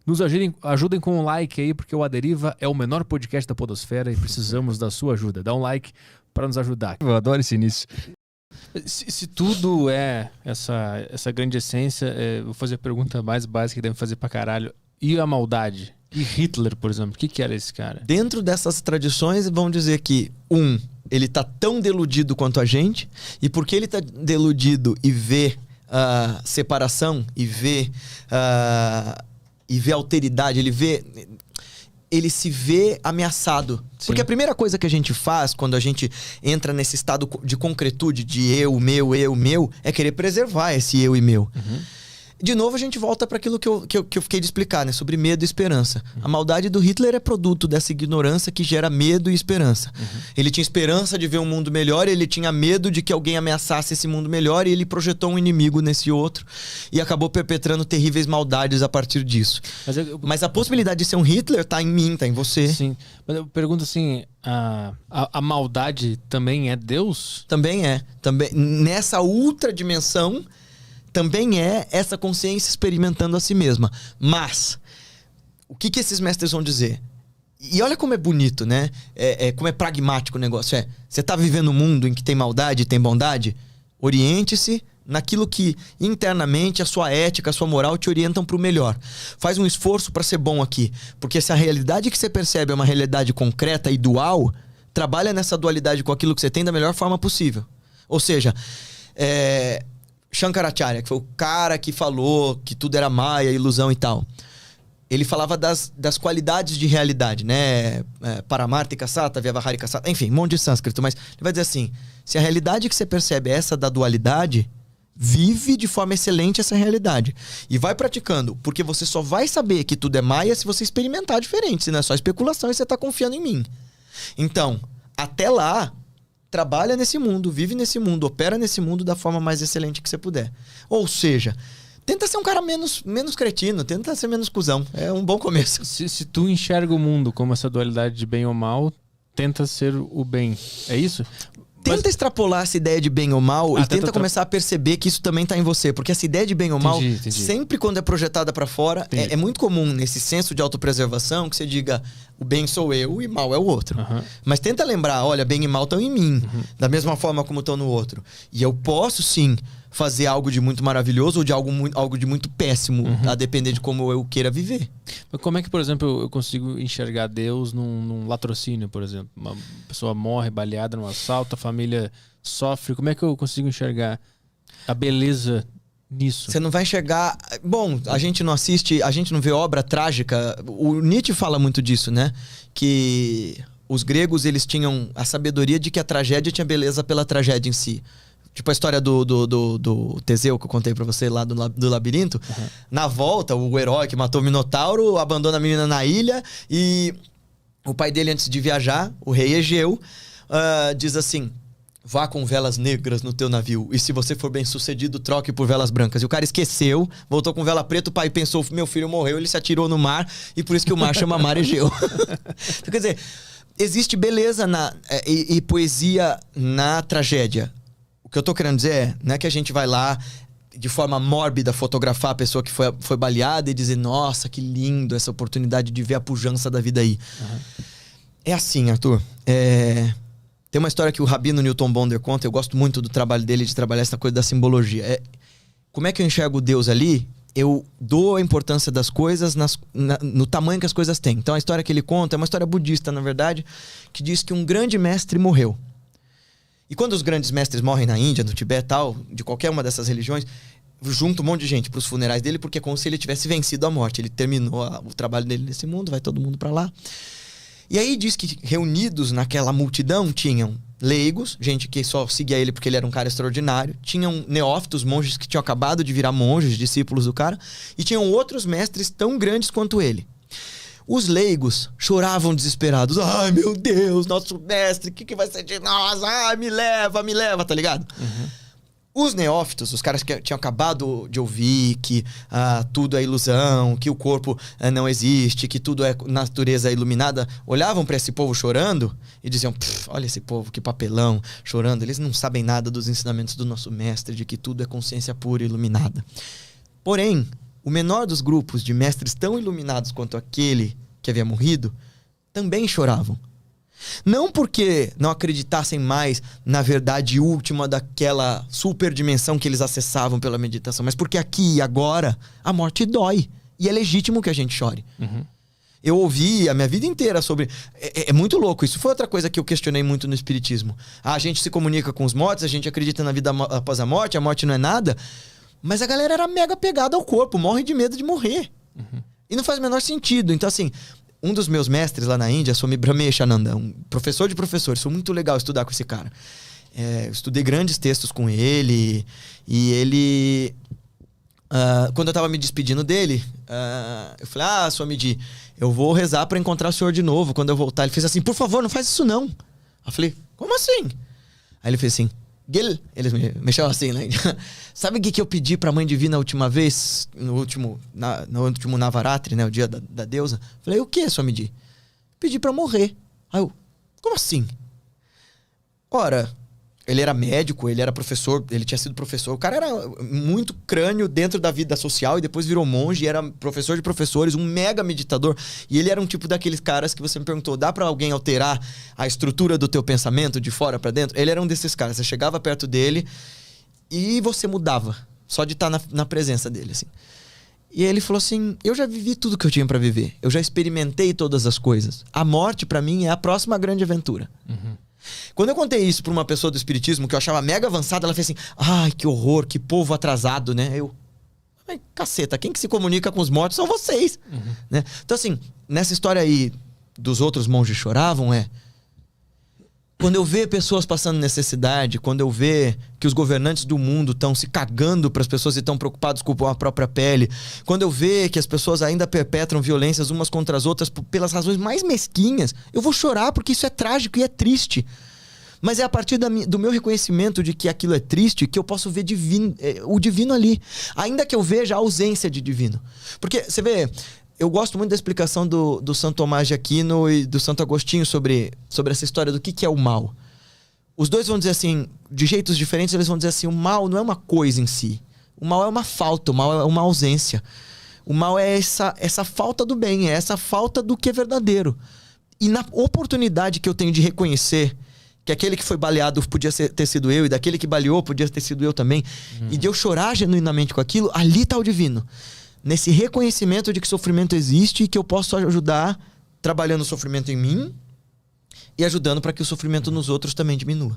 Nos ajudem com um like aí, porque o A Deriva é o menor podcast da podosfera e precisamos da sua ajuda. Dá um like para nos ajudar. Eu adoro esse início. Se tudo é essa grande essência, vou fazer a pergunta mais básica que devem fazer pra caralho. E a maldade? E Hitler, por exemplo? O que era esse cara? Dentro dessas tradições, vão dizer que, ele tá tão deludido quanto a gente, e porque ele tá deludido e vê separação, e vê alteridade, ele se vê ameaçado. Sim. Porque a primeira coisa que a gente faz quando a gente entra nesse estado de concretude, de eu, meu, é querer preservar esse eu e meu. Uhum. De novo, a gente volta para aquilo que eu fiquei de explicar, né? Sobre medo e esperança. A maldade do Hitler é produto dessa ignorância que gera medo e esperança. Uhum. Ele tinha esperança de ver um mundo melhor, ele tinha medo de que alguém ameaçasse esse mundo melhor, e ele projetou um inimigo nesse outro e acabou perpetrando terríveis maldades a partir disso. Mas a possibilidade de ser um Hitler tá em mim, tá em você. Sim. Mas eu pergunto assim, a maldade também é Deus? Também é. Nessa ultra dimensão, também é essa consciência experimentando a si mesma. Mas, o que esses mestres vão dizer? E olha como é bonito, né? Como é pragmático o negócio. Você tá vivendo um mundo em que tem maldade e tem bondade? Oriente-se naquilo que internamente a sua ética, a sua moral te orientam pro melhor. Faz um esforço para ser bom aqui. Porque se a realidade que você percebe é uma realidade concreta e dual, trabalha nessa dualidade com aquilo que você tem da melhor forma possível. Ou seja, Shankaracharya, que foi o cara que falou que tudo era maia, ilusão e tal. Ele falava das qualidades de realidade, né? Paramartika Sata, Vyavaharika Sata, enfim, um monte de sânscrito. Mas ele vai dizer assim, se a realidade que você percebe é essa da dualidade, vive de forma excelente essa realidade. E vai praticando, porque você só vai saber que tudo é maia se você experimentar diferente. Se não é só especulação e você tá confiando em mim. Então, até lá, trabalha nesse mundo, vive nesse mundo, opera nesse mundo da forma mais excelente que você puder. Ou seja, tenta ser um cara menos cretino, tenta ser menos cuzão. É um bom começo. Se tu enxerga o mundo como essa dualidade de bem ou mal, tenta ser o bem. É isso? Tenta extrapolar essa ideia de bem ou mal e tenta começar a perceber que isso também tá em você. Porque essa ideia de bem ou mal, sempre quando é projetada pra fora, é muito comum nesse senso de autopreservação que você diga, o bem sou eu e mal é o outro. Uhum. Mas tenta lembrar, olha, bem e mal estão em mim, da mesma forma como estão no outro. E eu posso sim fazer algo de muito maravilhoso ou de algo de muito péssimo, a depender de como eu queira viver. Mas como é que, por exemplo, eu consigo enxergar Deus num latrocínio, por exemplo? Uma pessoa morre baleada num assalto, a família sofre. Como é que eu consigo enxergar a beleza nisso? Você não vai enxergar... Bom, a gente não assiste, a gente não vê obra trágica. O Nietzsche fala muito disso, né? Que os gregos, eles tinham a sabedoria de que a tragédia tinha beleza pela tragédia em si. Tipo a história do Teseu que eu contei pra você lá do labirinto. Uhum. Na volta, o herói que matou o Minotauro abandona a menina na ilha e o pai dele, antes de viajar, o rei Egeu, diz assim, vá com velas negras no teu navio e se você for bem sucedido, troque por velas brancas. E o cara esqueceu, voltou com vela preta, o pai pensou, meu filho morreu, ele se atirou no mar e por isso que o mar chama Mar Egeu. Então, quer dizer, existe beleza e poesia na tragédia. O que eu tô querendo dizer não é que a gente vai lá de forma mórbida fotografar a pessoa que foi baleada e dizer, nossa, que lindo essa oportunidade de ver a pujança da vida aí. Uhum. É assim, Arthur. Tem uma história que o Rabino Newton Bonder conta, eu gosto muito do trabalho dele, de trabalhar essa coisa da simbologia. Como é que eu enxergo Deus ali? Eu dou a importância das coisas no tamanho que as coisas têm. Então a história que ele conta é uma história budista, na verdade, que diz que um grande mestre morreu. E quando os grandes mestres morrem na Índia, no Tibete e tal, de qualquer uma dessas religiões, junta um monte de gente para os funerais dele, porque é como se ele tivesse vencido a morte. Ele terminou o trabalho dele nesse mundo, vai todo mundo para lá. E aí diz que reunidos naquela multidão tinham leigos, gente que só seguia ele porque ele era um cara extraordinário. Tinham neófitos, monges que tinham acabado de virar monges, discípulos do cara. E tinham outros mestres tão grandes quanto ele. Os leigos choravam desesperados. Ai, meu Deus, nosso mestre, o que vai ser de nós? Ai, me leva, tá ligado? Uhum. Os neófitos, os caras que tinham acabado de ouvir que tudo é ilusão, que o corpo não existe, que tudo é natureza iluminada, olhavam para esse povo chorando e diziam, olha esse povo, que papelão, chorando. Eles não sabem nada dos ensinamentos do nosso mestre, de que tudo é consciência pura e iluminada. Porém, O menor dos grupos de mestres tão iluminados quanto aquele que havia morrido também choravam. Não porque não acreditassem mais na verdade última daquela superdimensão que eles acessavam pela meditação, mas porque aqui e agora a morte dói. E é legítimo que a gente chore. Uhum. Eu ouvi a minha vida inteira sobre... É muito louco. Isso foi outra coisa que eu questionei muito no espiritismo. A gente se comunica com os mortos, a gente acredita na vida após a morte não é nada. Mas a galera era mega pegada ao corpo, morre de medo de morrer. Uhum. E não faz o menor sentido. Então, assim, um dos meus mestres lá na Índia, Swami Brahmeshananda, um professor de professores, foi muito legal estudar com esse cara. Eu estudei grandes textos com ele, e ele... quando eu tava me despedindo dele, eu falei, Swamiji, eu vou rezar pra encontrar o senhor de novo quando eu voltar. Ele fez assim, por favor, não faz isso não. Eu falei, como assim? Aí ele fez assim, Gil, eles me mexeram assim, né? Sabe o que eu pedi pra Mãe Divina a última vez, no último Navaratri, né, o dia da deusa? Falei, o que, Swamiji? Pedi pra morrer. Aí eu, como assim? Ora... Ele era médico, ele era professor, ele tinha sido professor. O cara era muito crânio dentro da vida social e depois virou monge, era professor de professores, um mega meditador. E ele era um tipo daqueles caras que você me perguntou, dá pra alguém alterar a estrutura do teu pensamento de fora pra dentro? Ele era um desses caras. Você chegava perto dele e você mudava, só de estar na presença dele, assim. E ele falou assim, eu já vivi tudo que eu tinha pra viver. Eu já experimentei todas as coisas. A morte, pra mim, é a próxima grande aventura. Uhum. Quando eu contei isso pra uma pessoa do espiritismo que eu achava mega avançada, ela fez assim, ai, que horror, que povo atrasado, né? Ai, caceta, quem que se comunica com os mortos são vocês. Uhum. Né? Então, assim, nessa história aí dos outros monges choravam, quando eu ver pessoas passando necessidade, quando eu ver que os governantes do mundo estão se cagando para as pessoas e estão preocupados com a própria pele, quando eu ver que as pessoas ainda perpetram violências umas contra as outras pelas razões mais mesquinhas, eu vou chorar porque isso é trágico e é triste. Mas é a partir do meu reconhecimento de que aquilo é triste que eu posso ver o divino ali. Ainda que eu veja a ausência de divino. Porque, você vê... Eu gosto muito da explicação do Santo Tomás de Aquino e do Santo Agostinho sobre essa história do que é o mal. Os dois vão dizer assim, de jeitos diferentes, eles vão dizer assim, o mal não é uma coisa em si. O mal é uma falta, o mal é uma ausência. O mal é essa falta do bem, é essa falta do que é verdadeiro. E na oportunidade que eu tenho de reconhecer que aquele que foi baleado podia ter sido eu, e daquele que baleou podia ter sido eu também, e de eu chorar genuinamente com aquilo, ali está o divino. Nesse reconhecimento de que sofrimento existe e que eu posso ajudar trabalhando o sofrimento em mim e ajudando para que o sofrimento nos outros também diminua.